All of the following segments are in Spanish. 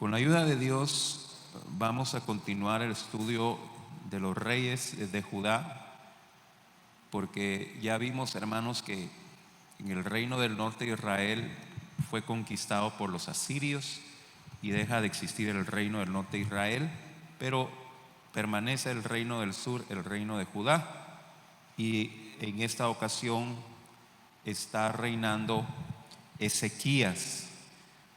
Con la ayuda de Dios vamos a continuar el estudio de los reyes de Judá, porque ya vimos, hermanos, que en el reino del norte de Israel fue conquistado por los asirios y deja de existir el reino del norte de Israel, pero permanece el reino del sur, el reino de Judá, y en esta ocasión está reinando Ezequías.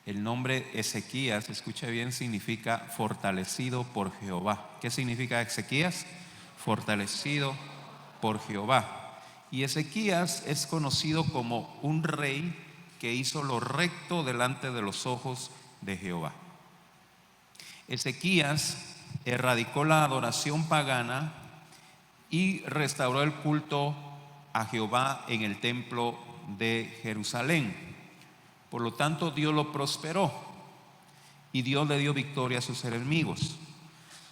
El nombre Ezequías, escuche bien, significa fortalecido por Jehová. ¿Qué significa Ezequías? Fortalecido por Jehová. Y Ezequías es conocido como un rey que hizo lo recto delante de los ojos de Jehová. Ezequías erradicó la adoración pagana y restauró el culto a Jehová en el templo de Jerusalén. Por lo tanto, Dios lo prosperó y Dios le dio victoria a sus enemigos.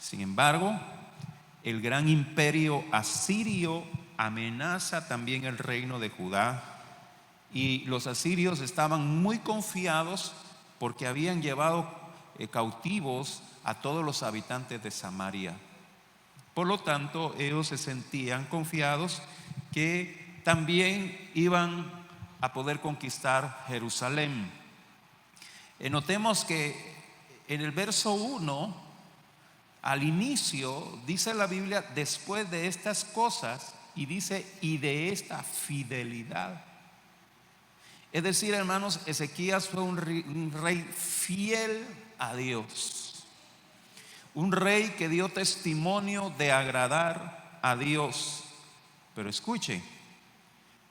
Sin embargo, el gran imperio asirio amenaza también el reino de Judá, y los asirios estaban muy confiados porque habían llevado cautivos a todos los habitantes de Samaria. Por lo tanto, ellos se sentían confiados que también iban a poder conquistar Jerusalén. Notemos que en el verso 1, al inicio, dice la Biblia, después de estas cosas, y dice, y de esta fidelidad. Es decir, hermanos, Ezequías fue un rey fiel a Dios, un rey que dio testimonio de agradar a Dios. Pero escuchen,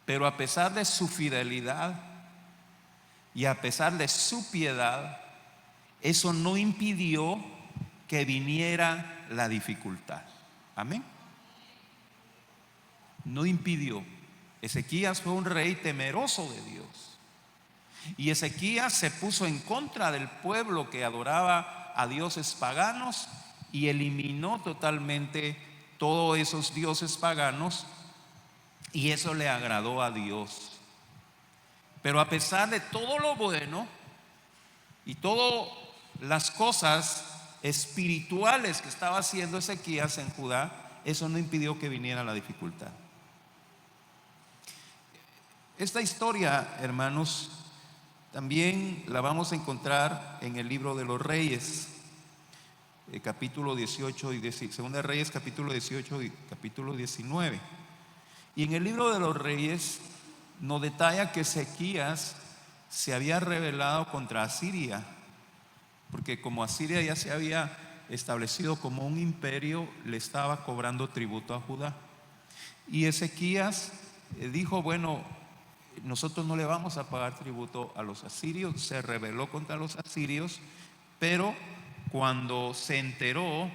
pero a pesar de su fidelidad y a pesar de su piedad, eso no impidió que viniera la dificultad. Amén. No impidió. Ezequías fue un rey temeroso de Dios. Y Ezequías se puso en contra del pueblo que adoraba a dioses paganos y eliminó totalmente todos esos dioses paganos, y eso le agradó a Dios. Pero a pesar de todo lo bueno y todas las cosas espirituales que estaba haciendo Ezequías en Judá, eso no impidió que viniera la dificultad. Esta historia, hermanos, también la vamos a encontrar en el libro de los Reyes, capítulo 18 y Segunda de Reyes, capítulo 18 y capítulo 19. Y en el libro de los Reyes nos detalla que Ezequías se había rebelado contra Asiria, porque como Asiria ya se había establecido como un imperio, le estaba cobrando tributo a Judá. Y Ezequías dijo, bueno, nosotros no le vamos a pagar tributo a los asirios. Se rebeló contra los asirios, pero cuando se enteró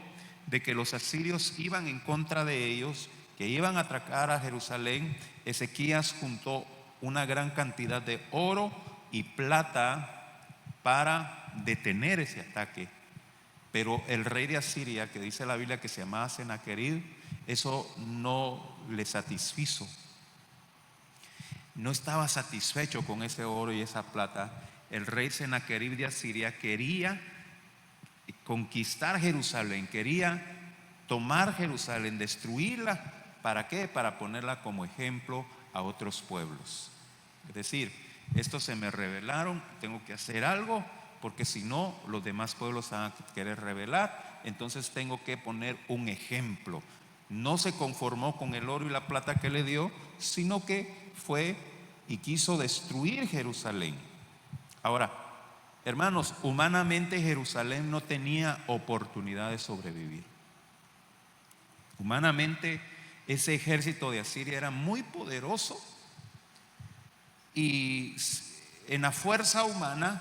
de que los asirios iban en contra de ellos, que iban a atracar a Jerusalén, Ezequías juntó una gran cantidad de oro y plata para detener ese ataque. Pero el rey de Asiria, que dice la Biblia que se llamaba Sennacherib, eso no le satisfizo. No estaba satisfecho con ese oro y esa plata. El rey Sennacherib de Asiria quería conquistar Jerusalén, quería tomar Jerusalén, destruirla. ¿Para qué? Para ponerla como ejemplo a otros pueblos. Es decir, estos se me rebelaron, tengo que hacer algo, porque si no, los demás pueblos van a querer rebelar. Entonces tengo que poner un ejemplo. No se conformó con el oro y la plata que le dio, sino que fue y quiso destruir Jerusalén. Ahora, hermanos, humanamente Jerusalén no tenía oportunidad de sobrevivir. Humanamente ese ejército de Asiria era muy poderoso, y en la fuerza humana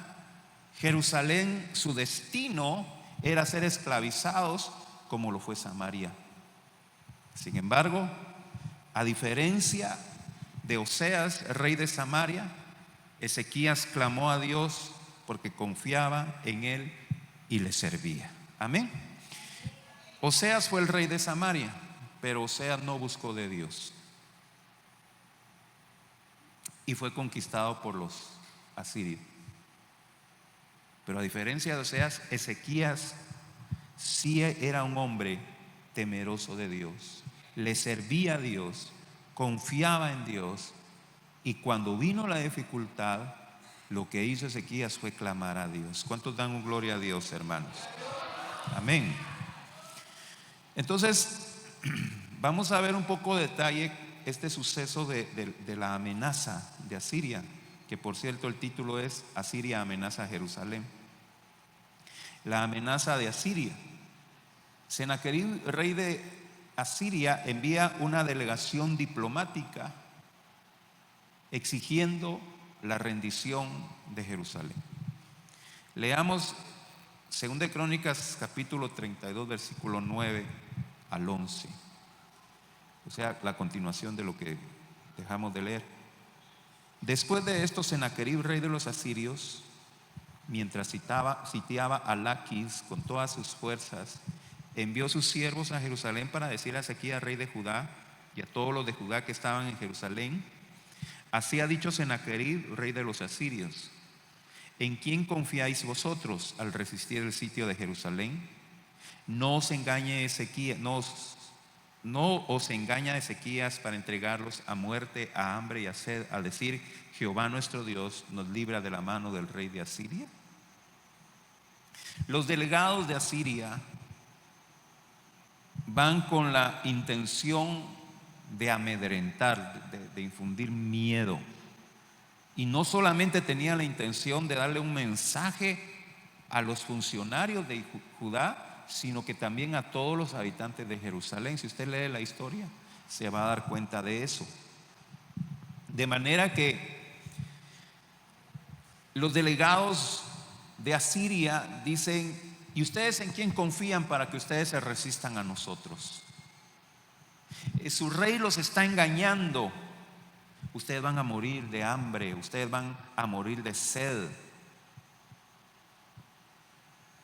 Jerusalén, su destino era ser esclavizados como lo fue Samaria. Sin embargo, a diferencia de Oseas, rey de Samaria, Ezequías clamó a Dios porque confiaba en él y le servía. Amén. Oseas fue el rey de Samaria, pero Oseas no buscó de Dios y fue conquistado por los asirios. Pero a diferencia de Oseas, Ezequías sí era un hombre temeroso de Dios, le servía a Dios, confiaba en Dios, y cuando vino la dificultad, lo que hizo Ezequías fue clamar a Dios. ¿Cuántos dan gloria a Dios, hermanos? Amén. Entonces, vamos a ver un poco de detalle este suceso de la amenaza de Asiria, que por cierto el título es Asiria amenaza a Jerusalén. La amenaza de Asiria. Sennacherib, rey de Asiria, envía una delegación diplomática exigiendo la rendición de Jerusalén. Leamos 2 de Crónicas capítulo 32 versículo 9 al 11, o sea, la continuación de lo que dejamos de leer. Después de esto, Sennacherib, rey de los asirios, mientras sitiaba a Laquis con todas sus fuerzas, envió sus siervos a Jerusalén para decir a Ezequías, rey de Judá, y a todos los de Judá que estaban en Jerusalén: así ha dicho Sennacherib, rey de los asirios: ¿en quién confiáis vosotros al resistir el sitio de Jerusalén? No os engaña Ezequías para entregarlos a muerte, a hambre y a sed, al decir: Jehová nuestro Dios nos libra de la mano del rey de Asiria. Los delegados de Asiria van con la intención de amedrentar, de infundir miedo. Y no solamente tenían la intención de darle un mensaje a los funcionarios de Judá, sino que también a todos los habitantes de Jerusalén. Si usted lee la historia, se va a dar cuenta de eso. De manera que los delegados de Asiria dicen: ¿y ustedes en quién confían para que ustedes se resistan a nosotros? Su rey los está engañando. Ustedes van a morir de hambre, ustedes van a morir de sed.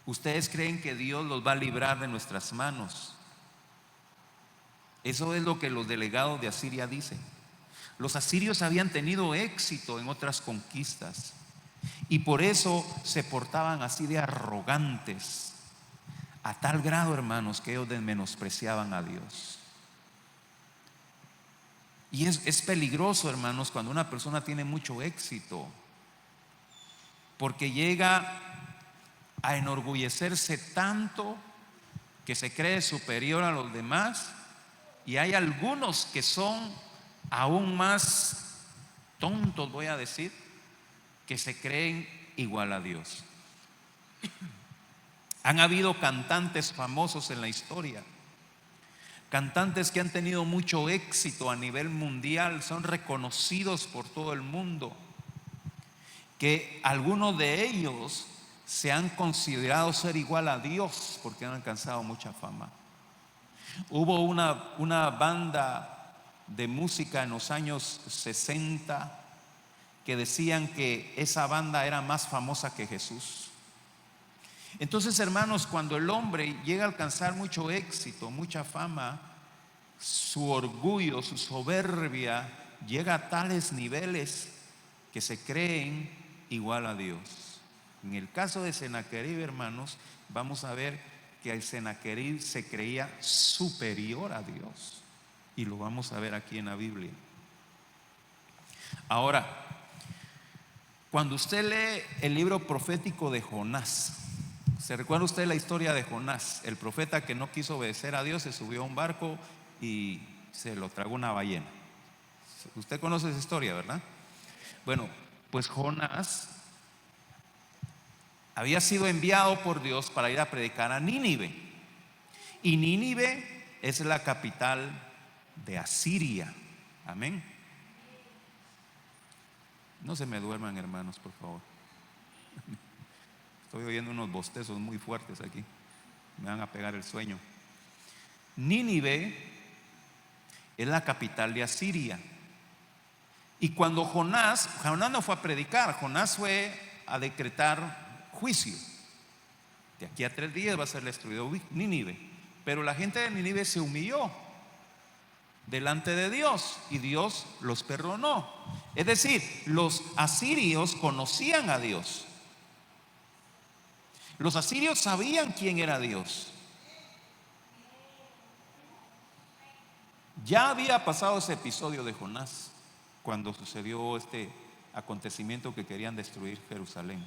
Ustedes creen que Dios los va a librar de nuestras manos. Eso es lo que los delegados de Asiria dicen. Los asirios habían tenido éxito en otras conquistas y por eso se portaban así de arrogantes, a tal grado, hermanos, que ellos menospreciaban a Dios. Y es peligroso, hermanos, cuando una persona tiene mucho éxito, porque llega a enorgullecerse tanto que se cree superior a los demás. Y hay algunos que son aún más tontos, voy a decir, que se creen igual a Dios. Han habido cantantes famosos en la historia, cantantes que han tenido mucho éxito a nivel mundial, son reconocidos por todo el mundo, que algunos de ellos se han considerado ser igual a Dios porque han alcanzado mucha fama. Hubo una banda de música en los años 60 que decían que esa banda era más famosa que Jesús. Entonces, hermanos, cuando el hombre llega a alcanzar mucho éxito, mucha fama, su orgullo, su soberbia llega a tales niveles que se creen igual a Dios. En el caso de Sennacherib, hermanos, vamos a ver que el Sennacherib se creía superior a Dios, y lo vamos a ver aquí en la Biblia. Ahora, cuando usted lee el libro profético de Jonás, ¿se recuerda usted la historia de Jonás? El profeta que no quiso obedecer a Dios, se subió a un barco y se lo tragó una ballena. Usted conoce esa historia, ¿verdad? Bueno, pues Jonás había sido enviado por Dios para ir a predicar a Nínive. Y Nínive es la capital de Asiria. Amén. No se me duerman, hermanos, por favor. Estoy oyendo unos bostezos muy fuertes aquí. Me van a pegar el sueño. Nínive es la capital de Asiria. Y cuando Jonás no fue a predicar, Jonás fue a decretar juicio. De aquí a 3 días va a ser destruido Nínive. Pero la gente de Nínive se humilló delante de Dios y Dios los perdonó. Es decir, los asirios conocían a Dios. Los asirios sabían quién era Dios. Ya había pasado ese episodio de Jonás, cuando sucedió este acontecimiento que querían destruir Jerusalén.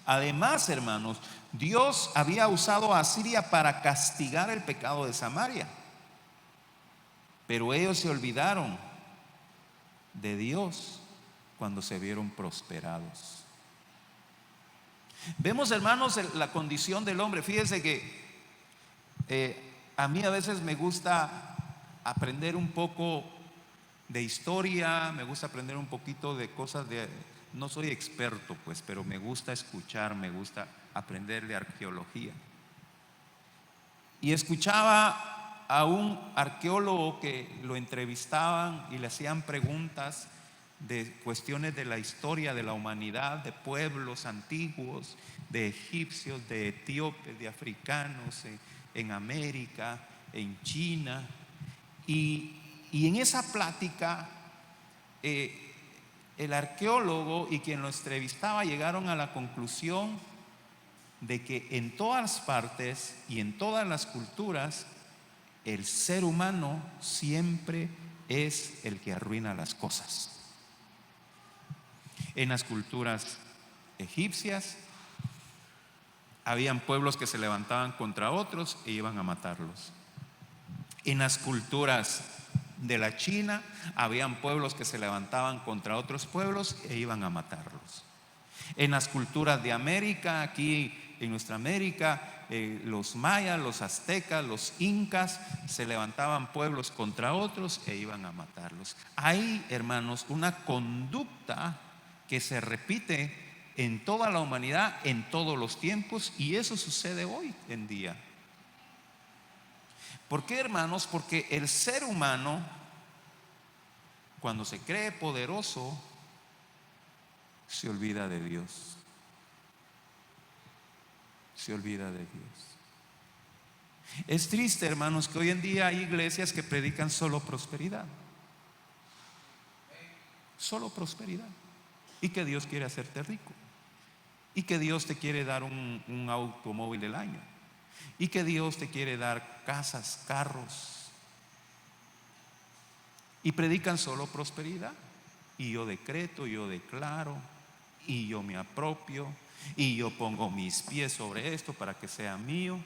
Además, hermanos, Dios había usado a Asiria para castigar el pecado de Samaria, pero ellos se olvidaron de Dios cuando se vieron prosperados. Vemos, hermanos, la condición del hombre. Fíjense que a mí a veces me gusta aprender un poco de historia, me gusta aprender un poquito de cosas no soy experto pues, pero me gusta escuchar, me gusta aprender de arqueología. Y escuchaba a un arqueólogo que lo entrevistaban y le hacían preguntas de cuestiones de la historia de la humanidad, de pueblos antiguos, de egipcios, de etíopes, de africanos en América, en China. Y en esa plática el arqueólogo y quien lo entrevistaba llegaron a la conclusión de que en todas partes y en todas las culturas el ser humano siempre es el que arruina las cosas. En las culturas egipcias habían pueblos que se levantaban contra otros e iban a matarlos. En las culturas de la China habían pueblos que se levantaban contra otros pueblos e iban a matarlos. En las culturas de América, aquí en nuestra América, los mayas, los aztecas, los incas, se levantaban pueblos contra otros e iban a matarlos. Hay, hermanos, una conducta que se repite en toda la humanidad, en todos los tiempos, y eso sucede hoy en día. ¿Por qué, hermanos? Porque el ser humano, cuando se cree poderoso, se olvida de Dios. Se olvida de Dios. Es triste, hermanos, que hoy en día hay iglesias que predican solo prosperidad. Solo prosperidad. Y que Dios quiere hacerte rico. Y que Dios te quiere dar un automóvil del año. Y que Dios te quiere dar casas, carros. Y predican solo prosperidad. Y yo decreto, yo declaro, y yo me apropio, y yo pongo mis pies sobre esto para que sea mío.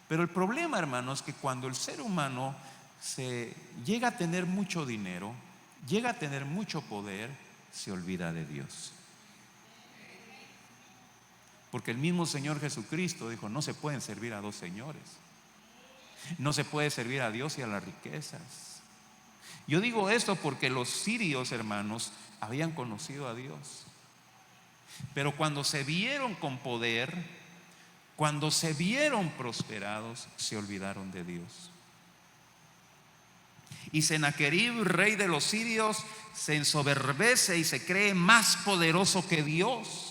Pero el problema, hermanos, es que cuando el ser humano se llega a tener mucho dinero, llega a tener mucho poder, se olvida de Dios. Porque el mismo Señor Jesucristo dijo: no se pueden servir a dos señores. No se puede servir a Dios y a las riquezas. Yo digo esto porque los sirios, hermanos, habían conocido a Dios, pero cuando se vieron con poder, cuando se vieron prosperados, se olvidaron de Dios. Y Sennacherib, rey de los sirios, se ensoberbece y se cree más poderoso que Dios.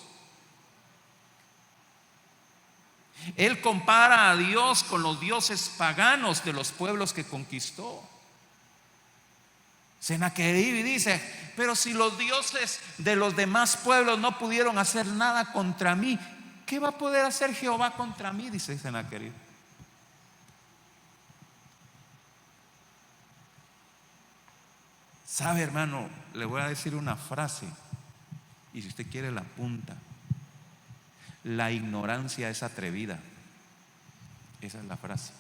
Él compara a Dios con los dioses paganos de los pueblos que conquistó. Sennacherib dice: pero si los dioses de los demás pueblos no pudieron hacer nada contra mí, ¿qué va a poder hacer Jehová contra mí? Dice Sennacherib. ¿Sabe, hermano? Le voy a decir una frase, y si usted quiere la apunta. La ignorancia es atrevida. Esa es la frase.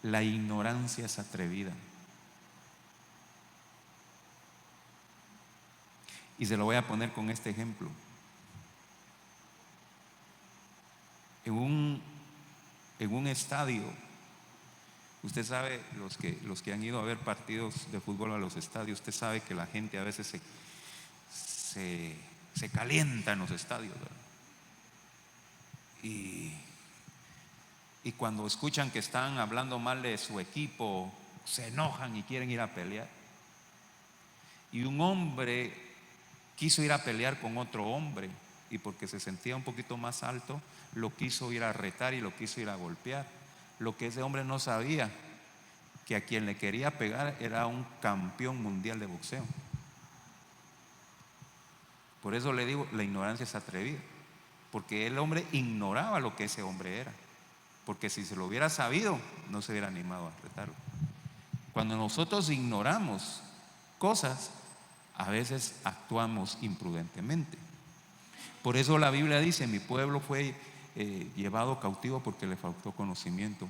La ignorancia es atrevida. Y se lo voy a poner con este ejemplo. En un estadio, usted sabe, los que han ido a ver partidos de fútbol a los estadios, usted sabe que la gente a veces se calienta en los estadios, ¿verdad? Y cuando escuchan que están hablando mal de su equipo, se enojan y quieren ir a pelear. Y un hombre quiso ir a pelear con otro hombre, y porque se sentía un poquito más alto, lo quiso ir a retar y lo quiso ir a golpear. Lo que ese hombre no sabía, que a quien le quería pegar era un campeón mundial de boxeo. Por eso le digo, la ignorancia es atrevida. porque el hombre ignoraba lo que ese hombre era, porque si se lo hubiera sabido no se hubiera animado a retarlo. Cuando nosotros ignoramos cosas, a veces actuamos imprudentemente. Por eso la Biblia dice: mi pueblo fue llevado cautivo porque le faltó conocimiento.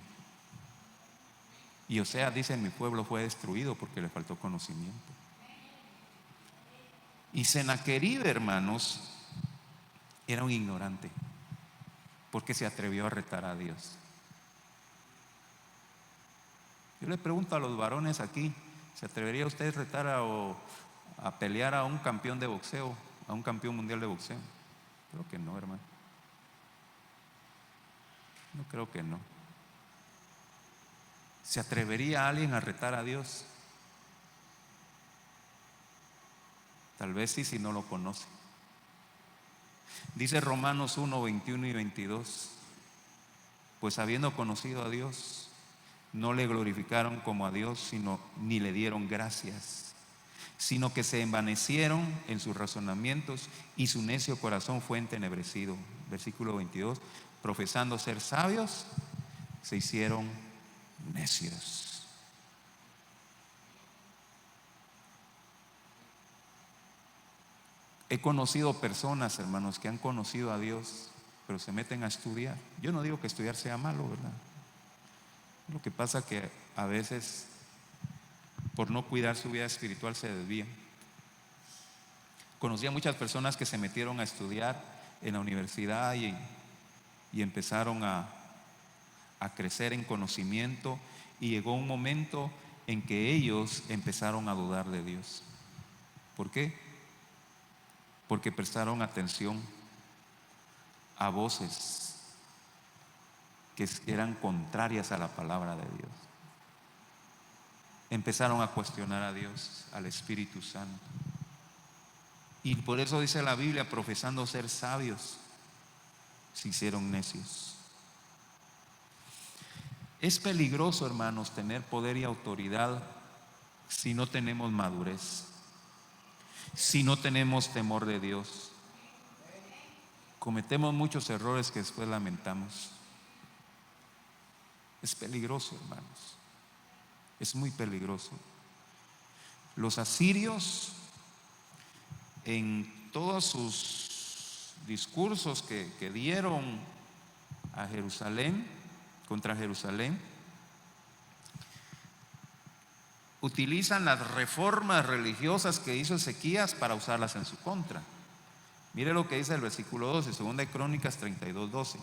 Y Oseas dice: mi pueblo fue destruido porque le faltó conocimiento. Y Sennacherib, hermanos, era un ignorante, porque se atrevió a retar a Dios. Yo le pregunto a los varones aquí: ¿se atrevería usted a retar a pelear a un campeón de boxeo, a un campeón mundial de boxeo? Creo que no, hermano. No creo que no. ¿Se atrevería alguien a retar a Dios? Tal vez sí, si no lo conoce. Dice Romanos 1, 21 y 22: pues habiendo conocido a Dios, no le glorificaron como a Dios, sino ni le dieron gracias, sino que se envanecieron en sus razonamientos y su necio corazón fue entenebrecido. Versículo 22: profesando ser sabios, se hicieron necios. He conocido personas, hermanos, que han conocido a Dios, pero se meten a estudiar. Yo no digo que estudiar sea malo, ¿verdad? Lo que pasa que a veces, por no cuidar su vida espiritual, se desvían. Conocí a muchas personas que se metieron a estudiar en la universidad y empezaron a crecer en conocimiento, y llegó un momento en que ellos empezaron a dudar de Dios. ¿Por qué? Porque prestaron atención a voces que eran contrarias a la palabra de Dios. Empezaron a cuestionar a Dios, al Espíritu Santo. Y por eso dice la Biblia: profesando ser sabios, se hicieron necios. Es peligroso, hermanos, tener poder y autoridad si no tenemos madurez, si no tenemos temor de Dios. Cometemos muchos errores que después lamentamos. Es peligroso, hermanos. Es muy peligroso. Los asirios, en todos sus discursos que dieron a Jerusalén, contra Jerusalén, utilizan las reformas religiosas que hizo Ezequías para usarlas en su contra. Mire lo que dice el versículo 12, 2 de Crónicas 32:12.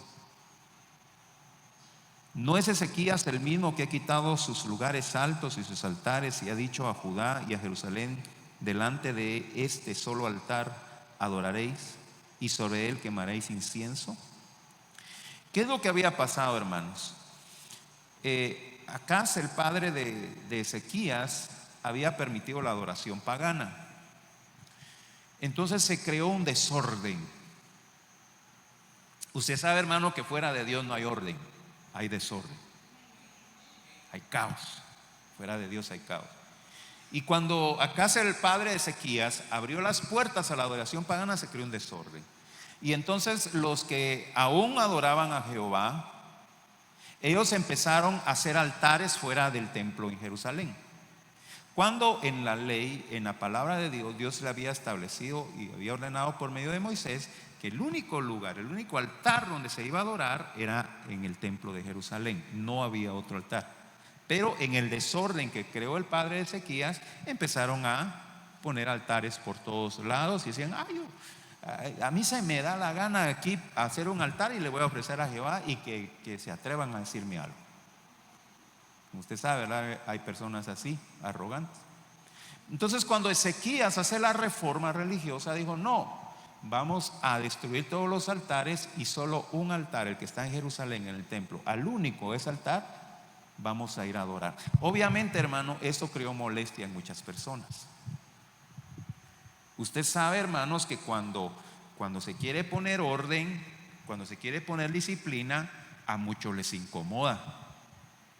¿No es Ezequías el mismo que ha quitado sus lugares altos y sus altares y ha dicho a Judá y a Jerusalén: delante de este solo altar adoraréis y sobre él quemaréis incienso? ¿Qué es lo que había pasado, hermanos? Acaz, el padre de Ezequías, había permitido la adoración pagana. Entonces se creó un desorden. Usted sabe, hermano, que fuera de Dios no hay orden, hay desorden, hay caos. Fuera de Dios hay caos. Y cuando Acaz, el padre de Ezequías, abrió las puertas a la adoración pagana, se creó un desorden. Y entonces los que aún adoraban a Jehová, ellos empezaron a hacer altares fuera del templo en Jerusalén. Cuando en la ley, en la palabra de Dios, Dios le había establecido y había ordenado por medio de Moisés que el único lugar, el único altar donde se iba a adorar era en el templo de Jerusalén. No había otro altar. Pero en el desorden que creó el padre de Ezequías, empezaron a poner altares por todos lados y decían: a mí se me da la gana aquí hacer un altar y le voy a ofrecer a Jehová, y que se atrevan a decirme algo. Usted sabe, ¿verdad? Hay personas así, arrogantes. Entonces, cuando Ezequías hace la reforma religiosa, dijo: no, vamos a destruir todos los altares y solo un altar, el que está en Jerusalén, en el templo, al único ese altar vamos a ir a adorar. Obviamente, hermano, esto creó molestia en muchas personas. Usted sabe, hermanos, que cuando se quiere poner orden, cuando se quiere poner disciplina, a muchos les incomoda,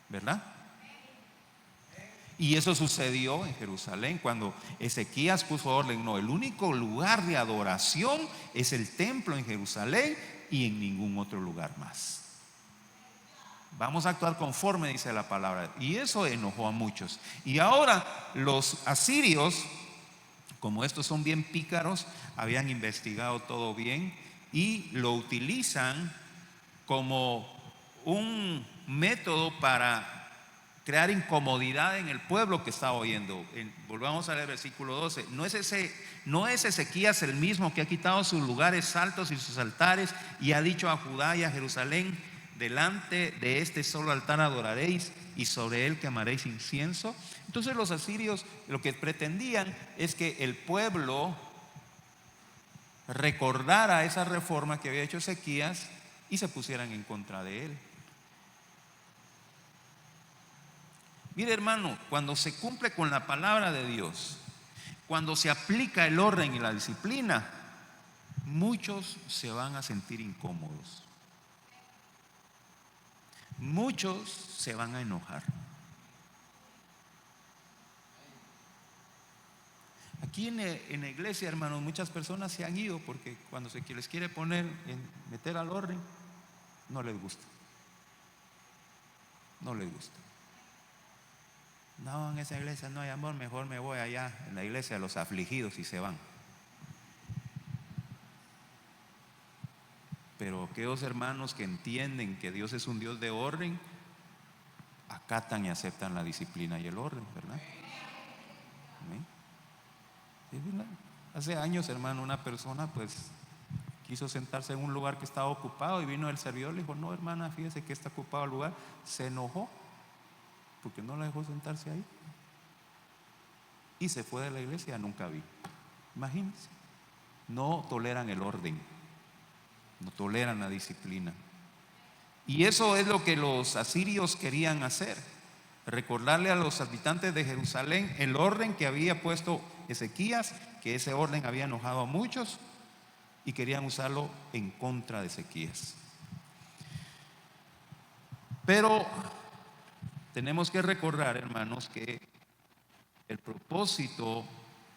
¿verdad? Y eso sucedió en Jerusalén cuando Ezequías puso orden. No, el único lugar de adoración es el templo en Jerusalén, y en ningún otro lugar más. Vamos a actuar conforme dice la palabra. Y eso enojó a muchos. Y ahora los asirios, como estos son bien pícaros, habían investigado todo bien y lo utilizan como un método para crear incomodidad en el pueblo que estaba oyendo. Volvamos a leer el versículo 12. No es Ezequías el mismo que ha quitado sus lugares altos y sus altares y ha dicho a Judá y a Jerusalén: delante de este solo altar adoraréis y sobre él quemaréis incienso. Entonces los asirios lo que pretendían es que el pueblo recordara esa reforma que había hecho Ezequías y se pusieran en contra de él. Mire, hermano, cuando se cumple con la palabra de Dios, cuando se aplica el orden y la disciplina, muchos se van a sentir incómodos. Muchos se van a enojar. Aquí en la iglesia, hermanos, muchas personas se han ido porque cuando se les quiere meter al orden, no les gusta. No les gusta. No, en esa iglesia no hay amor, mejor me voy allá en la iglesia de los afligidos, y se van. Pero aquellos hermanos que entienden que Dios es un Dios de orden, acatan y aceptan la disciplina y el orden, ¿verdad? ¿Amén? Hace años, hermano, una persona pues quiso sentarse en un lugar que estaba ocupado y vino el servidor, le dijo: no, hermana, fíjese que está ocupado el lugar. Se enojó porque no la dejó sentarse ahí y se fue de la iglesia. Nunca vi. Imagínense, no toleran el orden, no toleran la disciplina. Y eso es lo que los asirios querían hacer: recordarle a los habitantes de Jerusalén el orden que había puesto Ezequías, que ese orden había enojado a muchos y querían usarlo en contra de Ezequías. Pero tenemos que recordar, hermanos, que el propósito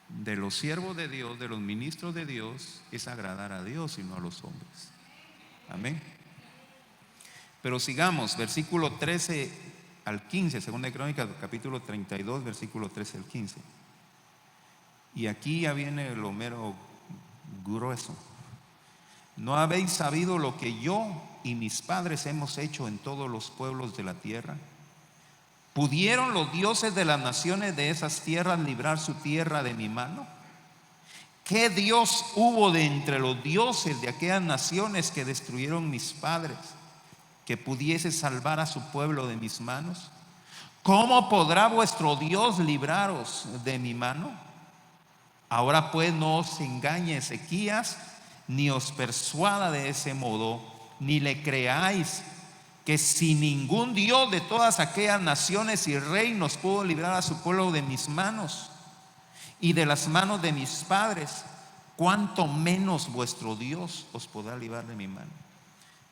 de los siervos de Dios, de los ministros de Dios, es agradar a Dios y no a los hombres. Amén. Pero sigamos, versículo 13 al 15, segunda de Crónicas, capítulo 32, versículo 13 al 15. Y aquí ya viene lo mero grueso. ¿No habéis sabido lo que yo y mis padres hemos hecho en todos los pueblos de la tierra? ¿Pudieron los dioses de las naciones de esas tierras librar su tierra de mi mano? ¿Qué Dios hubo de entre los dioses de aquellas naciones que destruyeron mis padres, que pudiese salvar a su pueblo de mis manos? ¿Cómo podrá vuestro Dios libraros de mi mano? Ahora pues no os engañe Ezequías, ni os persuada de ese modo, ni le creáis, que si ningún Dios de todas aquellas naciones y reinos pudo librar a su pueblo de mis manos y de las manos de mis padres, cuánto menos vuestro Dios os podrá librar de mi mano.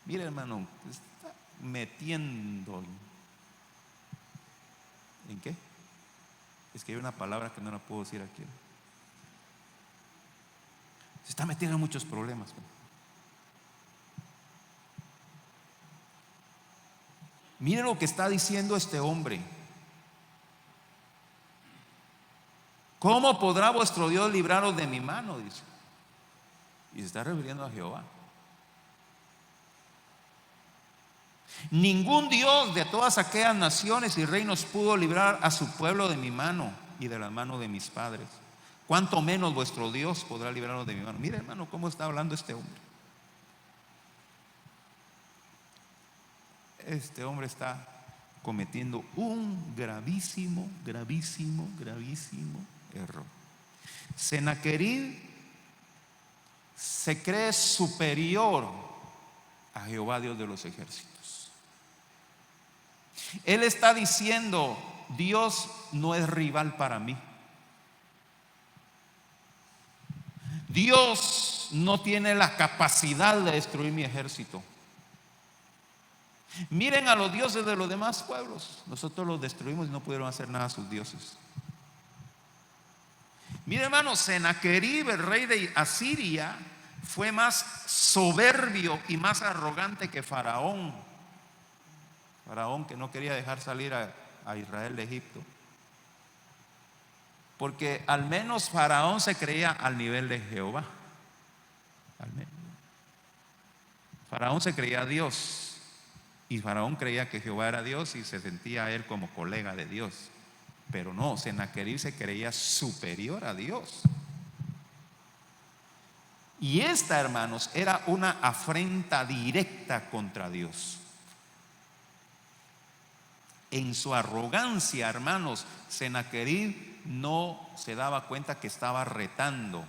Mire, hermano, está metiendo ¿en qué? Es que hay una palabra que no la puedo decir aquí. Se está metiendo en muchos problemas. Mire lo que está diciendo este hombre. ¿Cómo podrá vuestro Dios libraros de mi mano? Dice. Y se está refiriendo a Jehová. Ningún Dios de todas aquellas naciones y reinos pudo librar a su pueblo de mi mano y de la mano de mis padres. ¿Cuánto menos vuestro Dios podrá librarnos de mi mano? Mire, hermano, cómo está hablando este hombre. Este hombre está cometiendo un gravísimo error. Sennacherib se cree superior a Jehová, Dios de los ejércitos. Él está diciendo: Dios no es rival para mí. Dios no tiene la capacidad de destruir mi ejército. Miren a los dioses de los demás pueblos. Nosotros los destruimos y no pudieron hacer nada a sus dioses. Miren, hermanos, Sennacherib, el rey de Asiria, fue más soberbio y más arrogante que Faraón. Faraón, que no quería dejar salir a Israel de Egipto. Porque al menos Faraón se creía al nivel de Jehová. Al menos. Faraón se creía Dios. Y Faraón creía que Jehová era Dios y se sentía a él como colega de Dios. Pero no, Sennacherib se creía superior a Dios. Y esta, hermanos, era una afrenta directa contra Dios. En su arrogancia, hermanos, Sennacherib no se daba cuenta que estaba retando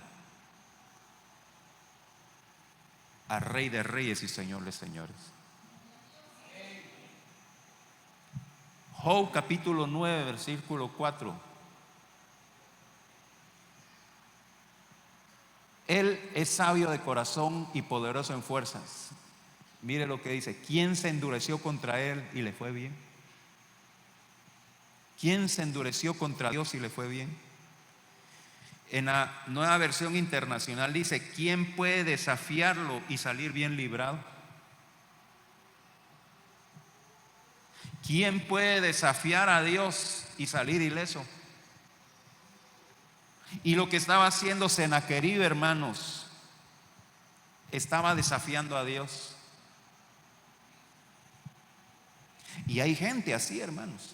al Rey de Reyes y Señor de Señores. Job capítulo 9, versículo 4. Él es sabio de corazón y poderoso en fuerzas. Mire lo que dice: ¿quién se endureció contra él y le fue bien? ¿Quién se endureció contra Dios y le fue bien? En la Nueva Versión Internacional dice: ¿quién puede desafiarlo y salir bien librado? ¿Quién puede desafiar a Dios y salir ileso? Y lo que estaba haciendo Sennacherib, hermanos, estaba desafiando a Dios. Y hay gente así, hermanos.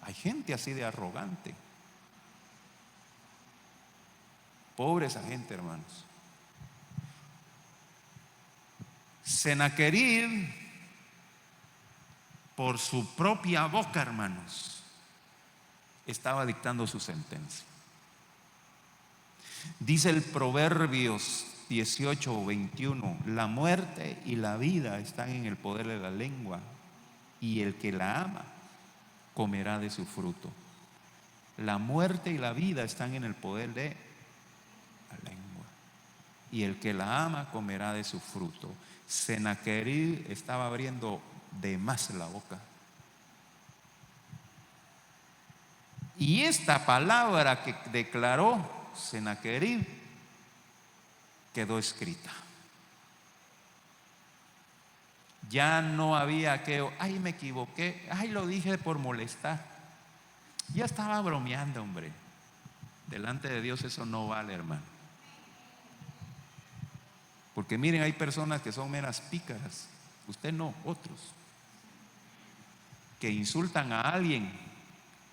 Hay gente así de arrogante. Pobre esa gente, hermanos. Sennacherib, por su propia boca, hermanos, estaba dictando su sentencia. Dice el Proverbios 18:21: la muerte y la vida están en el poder de la lengua, y el que la ama comerá de su fruto. La muerte y la vida están en el poder de la lengua, y el que la ama comerá de su fruto. Sennacherib estaba abriendo de más la boca. Y esta palabra que declaró Sennacherib quedó escrita. Ya no había que, ay, me equivoqué, ay, lo dije por molestar. Ya estaba bromeando, hombre. Delante de Dios eso no vale, hermano. Porque miren, hay personas que son meras pícaras. Usted no, otros. Que insultan a alguien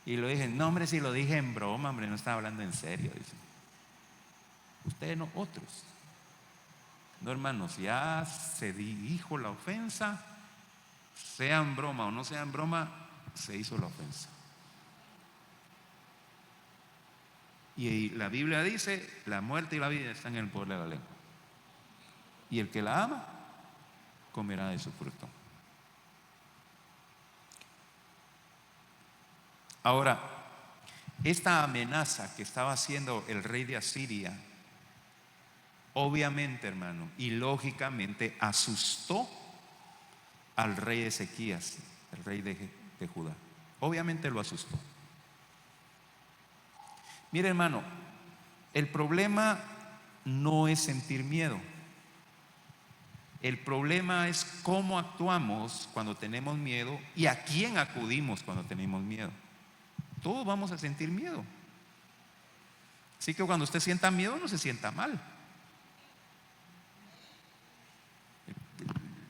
y lo dicen: no, hombre, si lo dije en broma, hombre, no estaba hablando en serio, dicen. Usted no, otros. No, hermanos, ya se dijo la ofensa, sea en broma o no sea en broma, se hizo la ofensa. Y la Biblia dice: la muerte y la vida están en el poder de la lengua, y el que la ama comerá de su fruto. Ahora, esta amenaza que estaba haciendo el rey de Asiria, obviamente, hermano, y lógicamente asustó al rey Ezequías, el rey de Judá. Obviamente lo asustó. Mire, hermano, el problema no es sentir miedo. El problema es cómo actuamos cuando tenemos miedo y a quién acudimos cuando tenemos miedo. Todos vamos a sentir miedo. Así que cuando usted sienta miedo, no se sienta mal.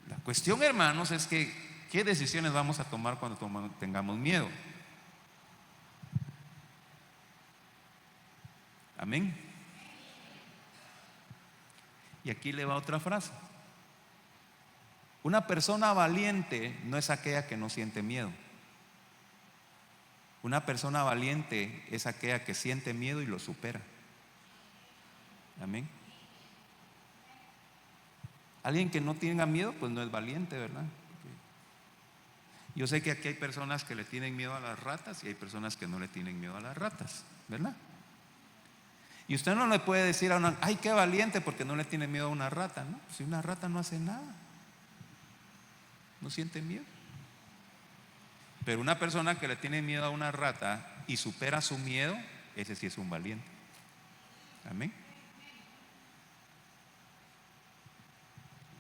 La cuestión, hermanos, es que ¿qué decisiones vamos a tomar cuando tengamos miedo? Amén. Y aquí le va otra frase: una persona valiente no es aquella que no siente miedo. Una persona valiente es aquella que siente miedo y lo supera. Amén. Alguien que no tenga miedo, pues no es valiente, ¿verdad? Yo sé que aquí hay personas que le tienen miedo a las ratas y hay personas que no le tienen miedo a las ratas, ¿verdad? Y usted no le puede decir a una: ay, qué valiente, porque no le tiene miedo a una rata, ¿no? Si una rata no hace nada, no siente miedo. Pero una persona que le tiene miedo a una rata y supera su miedo, ese sí es un valiente. Amén.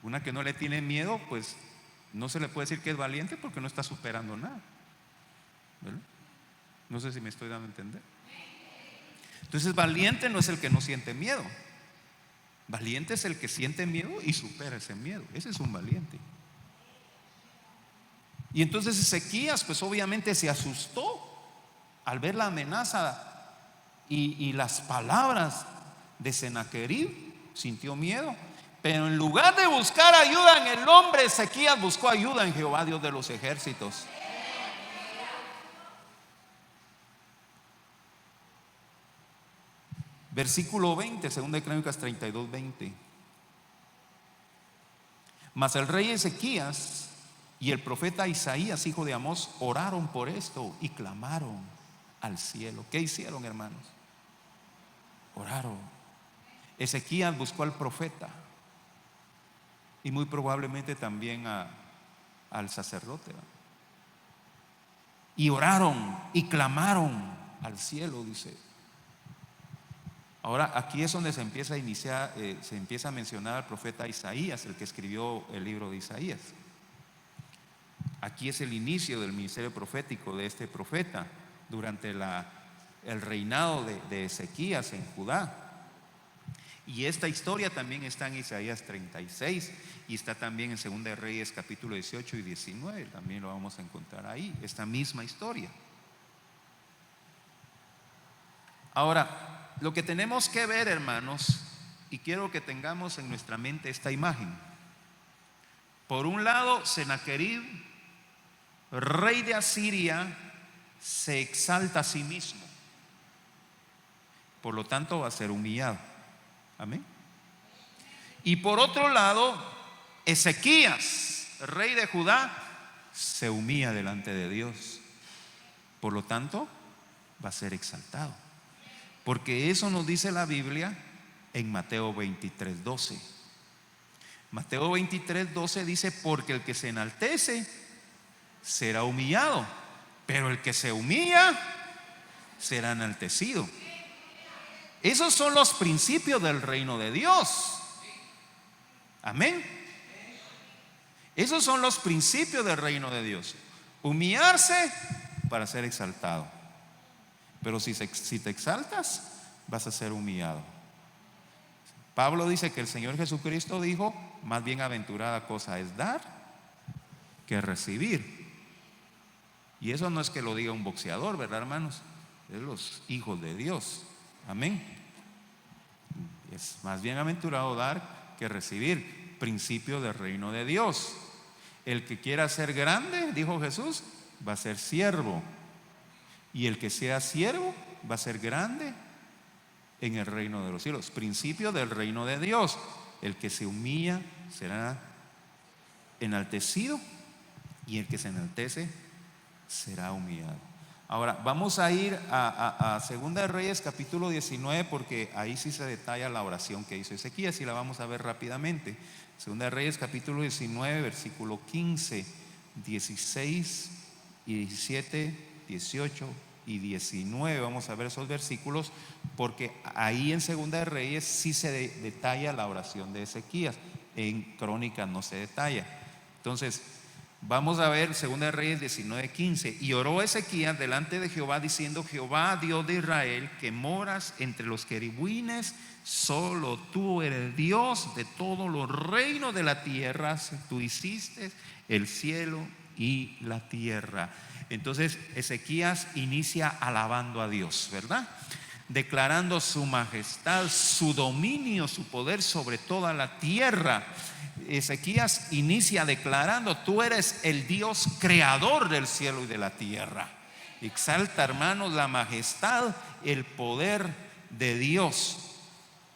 Una que no le tiene miedo, pues no se le puede decir que es valiente porque no está superando nada, ¿verdad? No sé si me estoy dando a entender. Entonces valiente no es el que no siente miedo. Valiente es el que siente miedo y supera ese miedo. Ese es un valiente. Y entonces Ezequías pues obviamente se asustó al ver la amenaza y las palabras de Sennacherib. Sintió miedo, pero en lugar de buscar ayuda en el hombre, Ezequías buscó ayuda en Jehová, Dios de los ejércitos. Versículo 20, 2 Crónicas 32, 20. Mas el rey Ezequías y el profeta Isaías, hijo de Amós, oraron por esto y clamaron al cielo. ¿Qué hicieron, hermanos? Oraron. Ezequías buscó al profeta y muy probablemente también al sacerdote, ¿verdad? Y oraron y clamaron al cielo, dice. Ahora aquí es donde se empieza a iniciar, se empieza a mencionar al profeta Isaías, el que escribió el libro de Isaías. Aquí es el inicio del ministerio profético de este profeta durante el reinado de Ezequías en Judá. Y esta historia también está en Isaías 36 y está también en 2 de Reyes capítulo 18 y 19. También lo vamos a encontrar ahí, esta misma historia. Ahora, lo que tenemos que ver, hermanos, y quiero que tengamos en nuestra mente esta imagen. Por un lado, Sennacherib, rey de Asiria, se exalta a sí mismo. Por lo tanto, va a ser humillado. Amén. Y por otro lado, Ezequías, rey de Judá, se humilla delante de Dios. Por lo tanto, va a ser exaltado. Porque eso nos dice la Biblia en Mateo 23, 12. Mateo 23, 12 dice: porque el que se enaltece será humillado, pero el que se humilla será enaltecido. Esos son los principios del reino de Dios. Amén. Esos son los principios del reino de Dios. Humillarse para ser exaltado. Pero si te exaltas, vas a ser humillado. Pablo dice que el Señor Jesucristo dijo: más bienaventurada cosa es dar que recibir. Y eso no es que lo diga un boxeador, ¿verdad, hermanos? Es los hijos de Dios. Amén. Es más bienaventurado dar que recibir. Principio del reino de Dios. El que quiera ser grande, dijo Jesús, va a ser siervo. Y el que sea siervo va a ser grande en el reino de los cielos. Principio del reino de Dios. El que se humilla será enaltecido, y el que se enaltece será humillado. Ahora vamos a ir a 2 de Reyes capítulo 19, porque ahí sí se detalla la oración que hizo Ezequías y la vamos a ver rápidamente. 2 de Reyes capítulo 19, versículo 15, 16 y 17, 18 y 19. Vamos a ver esos versículos, porque ahí en 2 de Reyes sí se detalla la oración de Ezequías. En Crónicas no se detalla. Entonces vamos a ver 2 de Reyes 19, 15. Y oró Ezequías delante de Jehová diciendo: Jehová, Dios de Israel, que moras entre los querubines, solo tú eres Dios de todos los reinos de la tierra. Tú hiciste el cielo y la tierra. Entonces Ezequías inicia alabando a Dios, ¿verdad? Declarando su majestad, su dominio, su poder sobre toda la tierra. Ezequías inicia declarando: tú eres el Dios creador del cielo y de la tierra. Exalta, hermanos, la majestad, el poder de Dios.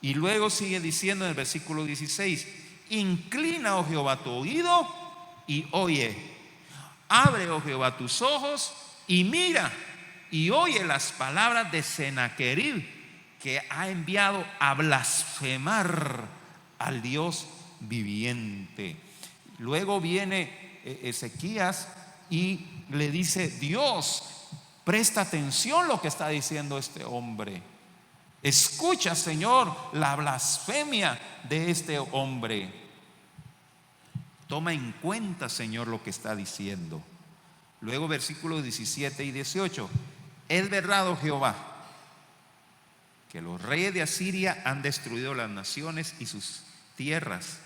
Y luego sigue diciendo en el versículo 16: inclina, oh Jehová, tu oído y oye. Abre, oh Jehová, tus ojos y mira y oye las palabras de Sennacherib, que ha enviado a blasfemar al Dios viviente. Luego viene Ezequías y le dice: Dios, presta atención lo que está diciendo este hombre. Escucha, Señor, la blasfemia de este hombre. Toma en cuenta, Señor, lo que está diciendo. Luego versículos 17 y 18. Es verdad, oh Jehová, que los reyes de Asiria han destruido las naciones y sus tierras,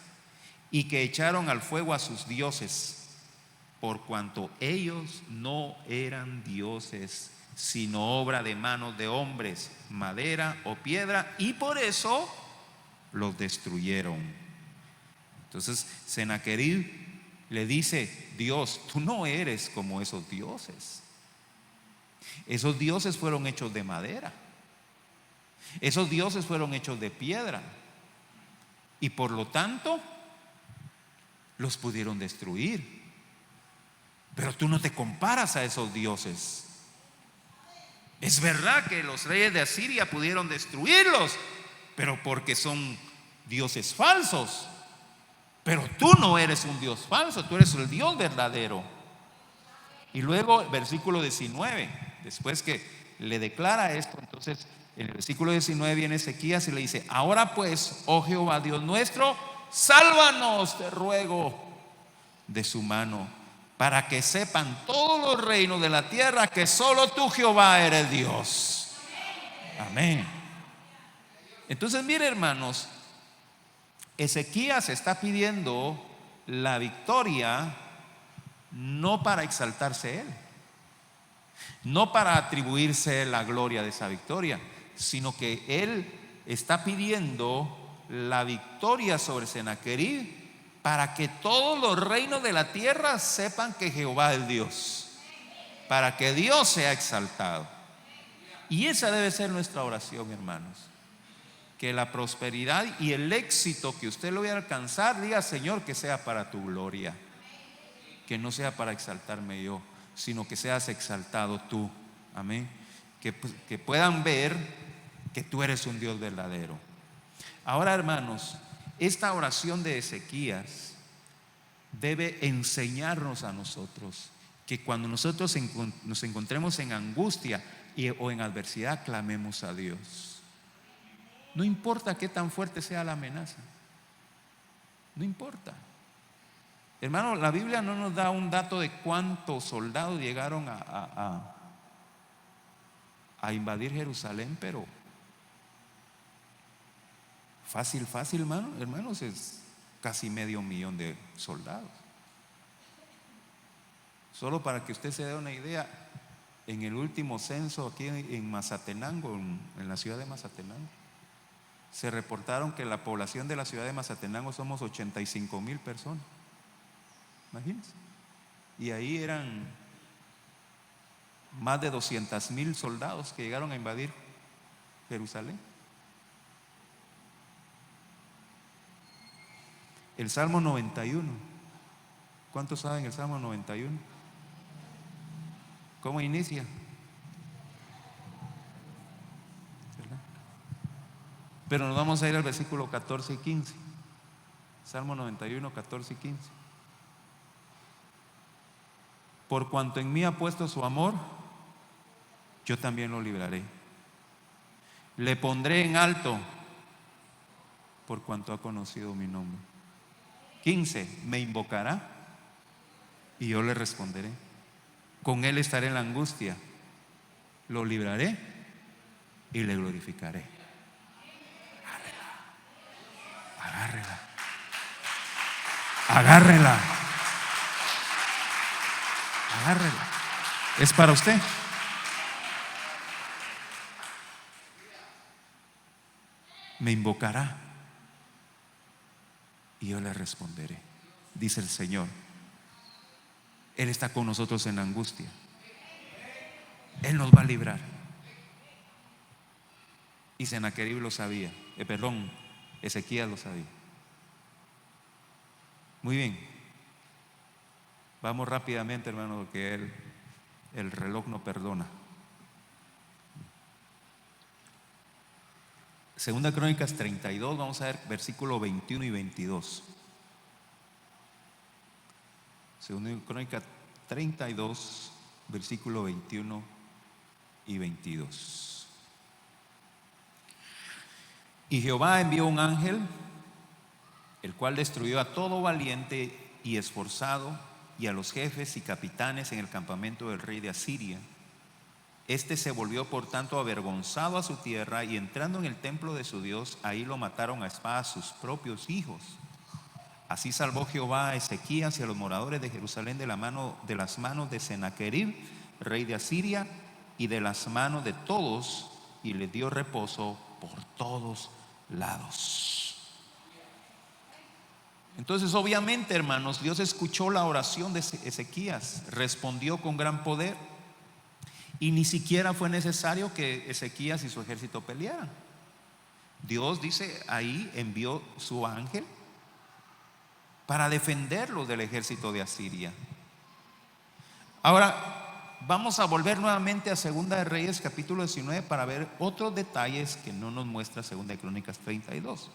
y que echaron al fuego a sus dioses, por cuanto ellos no eran dioses, sino obra de manos de hombres, madera o piedra, y por eso los destruyeron. Entonces Sennacherib le dice: Dios, tú no eres como esos dioses. Esos dioses fueron hechos de madera, esos dioses fueron hechos de piedra, y por lo tanto los pudieron destruir. Pero tú no te comparas a esos dioses. Es verdad que los reyes de Asiria pudieron destruirlos, pero porque son dioses falsos. Pero tú no eres un Dios falso, tú eres el Dios verdadero. Y luego versículo 19, después que le declara esto, entonces en el versículo 19 viene Ezequías y le dice: ahora pues, oh Jehová Dios nuestro, sálvanos, te ruego, de su mano, para que sepan todos los reinos de la tierra que solo tú, Jehová, eres Dios. Amén. Entonces, mire, hermanos, Ezequías está pidiendo la victoria no para exaltarse él, no para atribuirse la gloria de esa victoria, sino que él está pidiendo la victoria sobre Sennacherib para que todos los reinos de la tierra sepan que Jehová es Dios, para que Dios sea exaltado. Y esa debe ser nuestra oración, hermanos. Que la prosperidad y el éxito que usted lo vaya a alcanzar, diga: Señor, que sea para tu gloria, que no sea para exaltarme yo, sino que seas exaltado tú. Amén. Que puedan ver que tú eres un Dios verdadero. Ahora, hermanos, esta oración de Ezequías debe enseñarnos a nosotros que cuando nosotros nos encontremos en angustia o en adversidad, clamemos a Dios. No importa qué tan fuerte sea la amenaza, no importa. Hermano, la Biblia no nos da un dato de cuántos soldados llegaron a invadir Jerusalén, pero fácil, hermanos, es casi 500,000 de soldados. Solo para que usted se dé una idea, en el último censo aquí en Mazatenango, en la ciudad de Mazatenango, se reportaron que la población de la ciudad de Mazatenango somos 85,000 personas. Imagínense. Y ahí eran más de 200,000 soldados que llegaron a invadir Jerusalén. El Salmo 91. ¿Cuántos saben el Salmo 91? ¿Cómo inicia? ¿Verdad? Pero nos vamos a ir al versículo 14 y 15. Salmo 91, 14 y 15. Por cuanto en mí ha puesto su amor, yo también lo libraré. Le pondré en alto por cuanto ha conocido mi nombre. 15. Me invocará y yo le responderé. Con él estaré en la angustia, lo libraré y le glorificaré. Agárrela. Agárrela. Agárrela. Es para usted. Me invocará y yo le responderé, dice el Señor. Él está con nosotros en la angustia. Él nos va a librar. Y Sennacherib lo sabía. Ezequías lo sabía. Muy bien. Vamos rápidamente, hermano, porque el reloj no perdona. Segunda Crónicas 32, vamos a ver versículo 21 y 22. Segunda Crónica 32, versículo 21 y 22. Y Jehová envió un ángel, el cual destruyó a todo valiente y esforzado, y a los jefes y capitanes en el campamento del rey de Asiria. Este se volvió por tanto avergonzado a su tierra, y entrando en el templo de su Dios, ahí lo mataron a espada sus propios hijos. Así salvó Jehová a Ezequías y a los moradores de Jerusalén de las manos de Sennacherib, rey de Asiria, y de las manos de todos, y les dio reposo por todos lados. Entonces, obviamente, hermanos, Dios escuchó la oración de Ezequías, respondió con gran poder, y ni siquiera fue necesario que Ezequías y su ejército pelearan. Dios, dice ahí, envió su ángel para defenderlos del ejército de Asiria. Ahora vamos a volver nuevamente a Segunda de Reyes capítulo 19 para ver otros detalles que no nos muestra Segunda de Crónicas 32.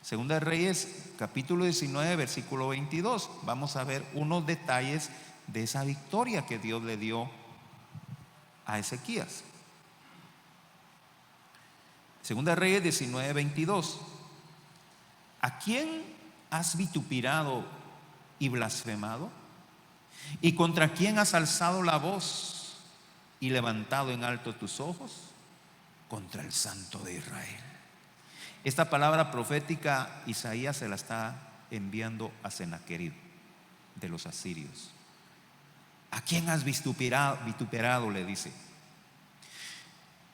Segunda de Reyes capítulo 19 versículo 22. Vamos a ver unos detalles de esa victoria que Dios le dio a Ezequías. Segunda de Reyes 19, 22. ¿A quién has vitupirado y blasfemado? ¿Y contra quién has alzado la voz y levantado en alto tus ojos? Contra el Santo de Israel. Esta palabra profética Isaías se la está enviando a Sennacherib de los asirios. ¿A quién has vituperado? Le dice.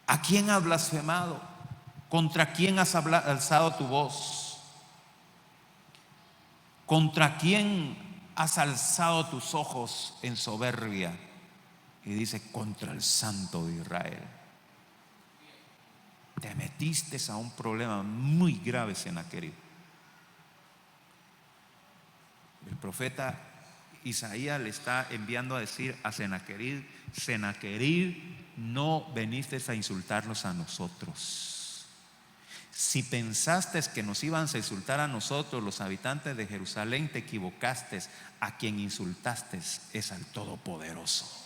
¿A quién has blasfemado? ¿Contra quién has alzado tu voz? ¿Contra quién has alzado tus ojos en soberbia? Y dice: contra el Santo de Israel. Te metiste a un problema muy grave, Sennacherib. El profeta Isaías le está enviando a decir a Sennacherib: Sennacherib, no veniste a insultarnos a nosotros. Si pensaste que nos iban a insultar a nosotros, los habitantes de Jerusalén, te equivocaste. A quien insultaste es al Todopoderoso.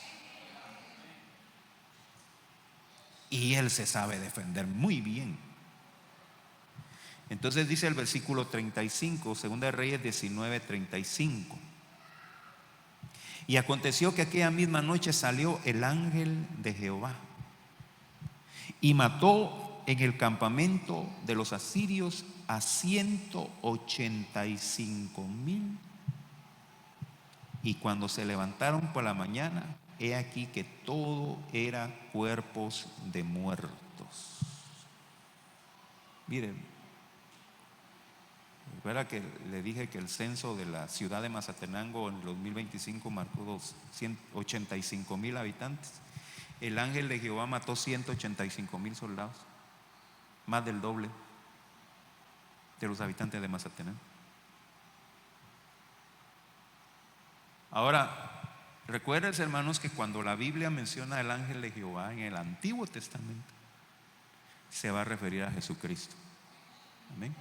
Y Él se sabe defender muy bien. Entonces dice el versículo 35, Segunda de Reyes 19, 35. Y aconteció que aquella misma noche salió el ángel de Jehová y mató en el campamento de los asirios a 185,000. Y cuando se levantaron por la mañana, he aquí que todo era cuerpos de muertos. Miren, recuerda que le dije que el censo de la ciudad de Mazatenango en el 2025 marcó 185,000 habitantes. El ángel de Jehová mató 185,000 soldados, más del doble de los habitantes de Mazatenango. Ahora, recuerden, hermanos, que cuando la Biblia menciona el ángel de Jehová en el Antiguo Testamento, se va a referir a Jesucristo. Amén.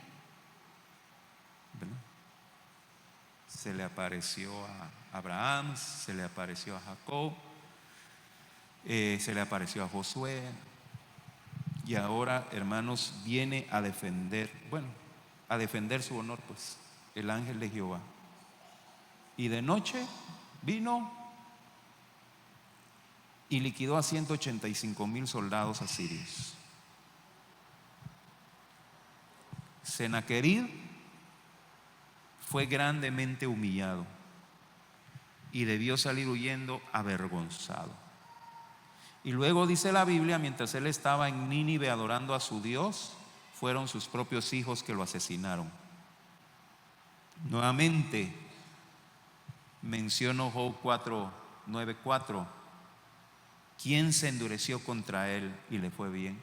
¿Verdad? Se le apareció a Abraham, se le apareció a Jacob, se le apareció a Josué, y ahora, hermanos, viene a defender, a defender su honor, pues, el ángel de Jehová. Y de noche vino y liquidó a 185,000 soldados asirios. Sennacherib fue grandemente humillado y debió salir huyendo avergonzado. Y luego dice la Biblia, mientras él estaba en Nínive adorando a su Dios, fueron sus propios hijos que lo asesinaron. Nuevamente menciono Job 4:9-4. ¿Quién se endureció contra él y le fue bien?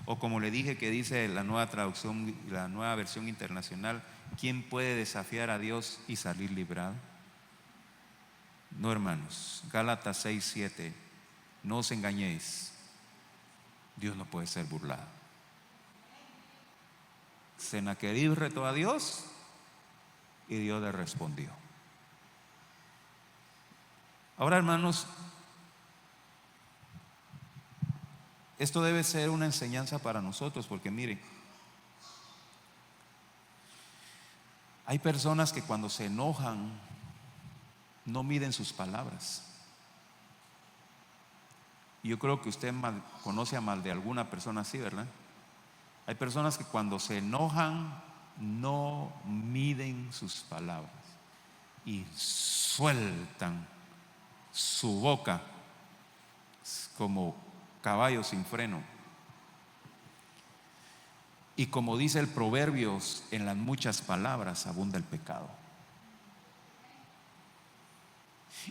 O como le dije, que dice la nueva traducción, la nueva versión internacional: ¿quién puede desafiar a Dios y salir librado? No, hermanos. Gálatas 6:7. No os engañéis, Dios no puede ser burlado. Sennacherib retó a Dios y Dios le respondió. Ahora, hermanos, esto debe ser una enseñanza para nosotros, porque miren, Hay personas que cuando se enojan no miden sus palabras. Yo creo que usted conoce a más de alguna persona así, ¿verdad? Hay personas que cuando se enojan no miden sus palabras y sueltan su boca como caballo sin freno. Y como dice el Proverbios, en las muchas palabras abunda el pecado.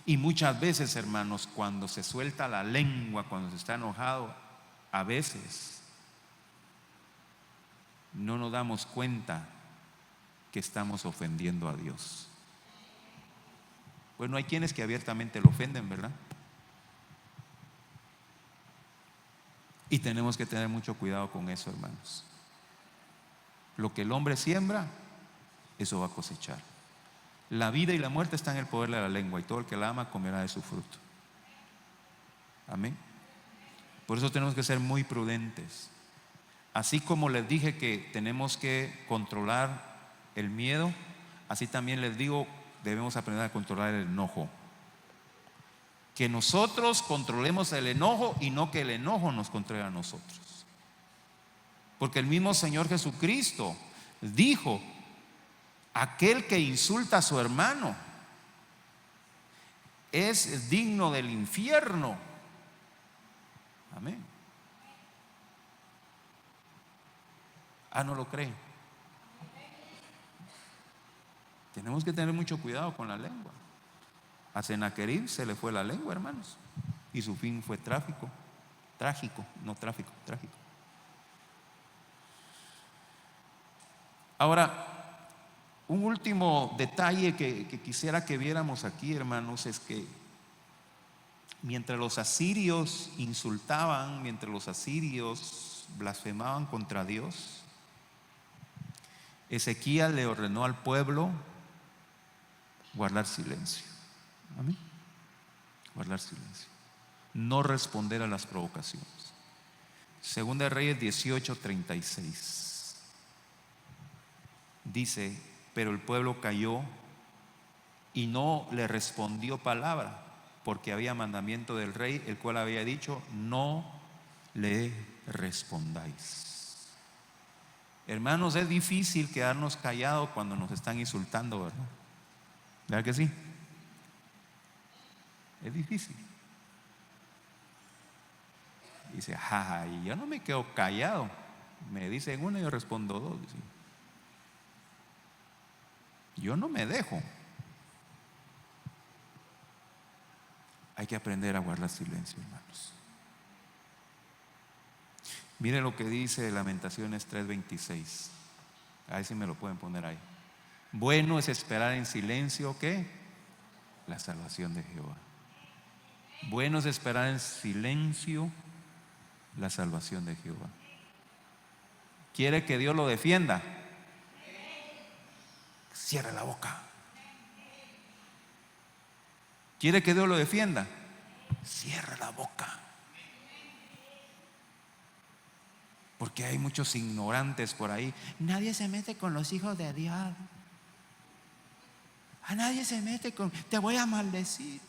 Y muchas veces, hermanos, cuando se suelta la lengua, cuando se está enojado, a veces no nos damos cuenta que estamos ofendiendo a Dios. Bueno, hay quienes que abiertamente lo ofenden, ¿verdad? Y tenemos que tener mucho cuidado con eso, hermanos. Lo que el hombre siembra, eso va a cosechar. La vida y la muerte están en el poder de la lengua, y todo el que la ama comerá de su fruto. Amén. Por eso tenemos que ser muy prudentes. Así como les dije que tenemos que controlar el miedo, así también les digo, debemos aprender a controlar el enojo. Que nosotros controlemos el enojo y no que el enojo nos controle a nosotros. Porque el mismo Señor Jesucristo dijo: aquel que insulta a su hermano es digno del infierno. Amén. ¿No lo creen? Tenemos que tener mucho cuidado con la lengua. A Sennacherib se le fue la lengua, hermanos, y su fin fue trágico. Ahora, un último detalle que quisiera que viéramos aquí, hermanos, es que mientras los asirios insultaban, mientras los asirios blasfemaban contra Dios, Ezequías le ordenó al pueblo guardar silencio. Amén. Guardar silencio, no responder a las provocaciones. Segunda de Reyes 18:36 dice: pero el pueblo calló y no le respondió palabra, porque había mandamiento del rey, el cual había dicho: no le respondáis. Hermanos, es difícil quedarnos callados cuando nos están insultando, ¿verdad? ¿Verdad que sí? Es difícil. Dice: y yo no me quedo callado. Me dicen una y yo respondo dos. Dice: yo no me dejo. Hay que aprender a guardar silencio, hermanos. Mire lo que dice Lamentaciones 3:26. A ver si me lo pueden poner ahí. Bueno es esperar en silencio, ¿qué? La salvación de Jehová. Bueno es esperar en silencio la salvación de Jehová. ¿Quiere que Dios lo defienda? Cierre la boca. ¿Quiere que Dios lo defienda? Cierre la boca. Porque hay muchos ignorantes por ahí. Nadie se mete con los hijos de Dios. A nadie se mete con... Te voy a maldecir.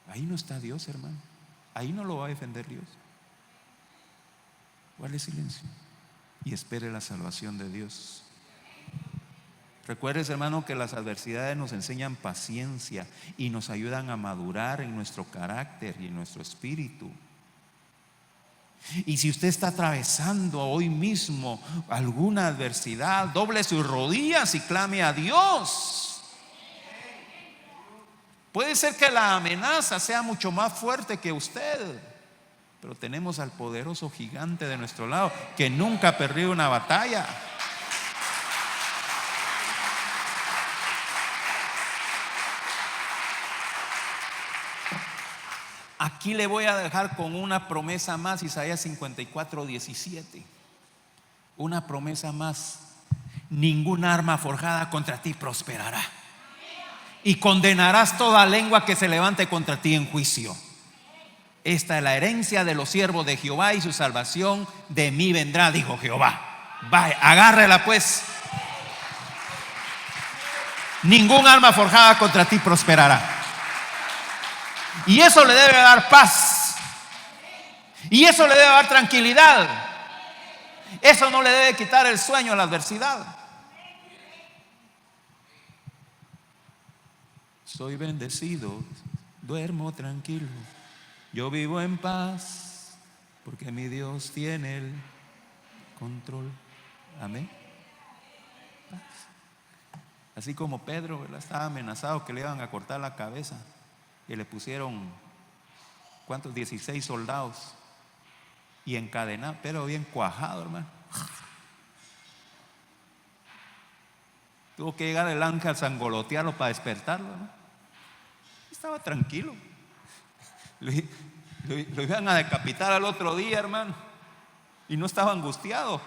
Ahí no está Dios, hermano. Ahí no lo va a defender Dios. Guarde silencio y espere la salvación de Dios. Recuerdes, hermano, que las adversidades nos enseñan paciencia y nos ayudan a madurar en nuestro carácter y en nuestro espíritu. Y si usted está atravesando hoy mismo alguna adversidad, doble sus rodillas y clame a Dios. Puede ser que la amenaza sea mucho más fuerte que usted, pero tenemos al poderoso gigante de nuestro lado que nunca ha perdido una batalla. Aquí le voy a dejar con una promesa más, Isaías 54:17. Una promesa más: ningún arma forjada contra ti prosperará, y condenarás toda lengua que se levante contra ti en juicio. Esta es la herencia de los siervos de Jehová, y su salvación de mí vendrá, dijo Jehová. Vaya, agárrela pues. Ningún arma forjada contra ti prosperará. Y eso le debe dar paz. Y eso le debe dar tranquilidad. Eso no le debe quitar el sueño a la adversidad. Soy bendecido, duermo tranquilo, yo vivo en paz, porque mi Dios tiene el control. Amén. Paz. Así como Pedro, ¿verdad?, estaba amenazado que le iban a cortar la cabeza y le pusieron, ¿cuántos? 16 soldados y encadenado, pero bien cuajado, hermano. Tuvo que llegar el ángel a sangolotearlo para despertarlo, ¿no? Estaba tranquilo. Lo iban a decapitar al otro día, hermano, y no estaba angustiado.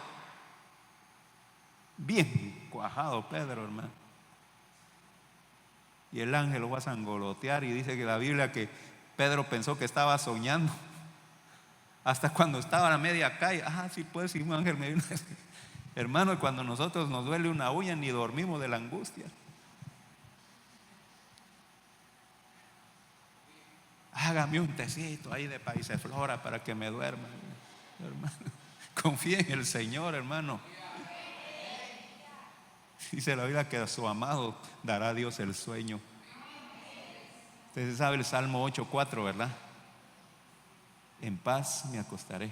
Bien cuajado Pedro, hermano. Y el ángel lo va a sangolotear, y dice que la Biblia que Pedro pensó que estaba soñando. Hasta cuando estaba a la media calle, sí, pues, sí, un ángel me vino. Hermano, cuando nosotros nos duele una uña, ni dormimos de la angustia. Hágame un tecito ahí de Paiseflora para que me duerma, hermano. Confíe en el Señor, hermano. Dice la Biblia que a su amado dará Dios el sueño. Usted sabe el Salmo 8:4, ¿verdad? En paz me acostaré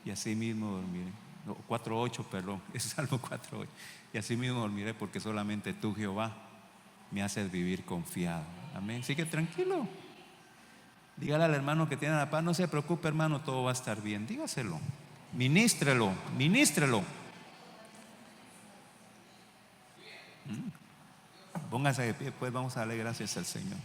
y así mismo dormiré. No, 4:8, perdón, es Salmo 4:8. Y así mismo dormiré, porque solamente tú, Jehová, me haces vivir confiado. Amén. Así que tranquilo. Dígale al hermano que tiene la paz: no se preocupe, hermano, todo va a estar bien. Dígaselo, ministrelo, ministrelo. Póngase de pie, pues vamos a darle gracias al Señor.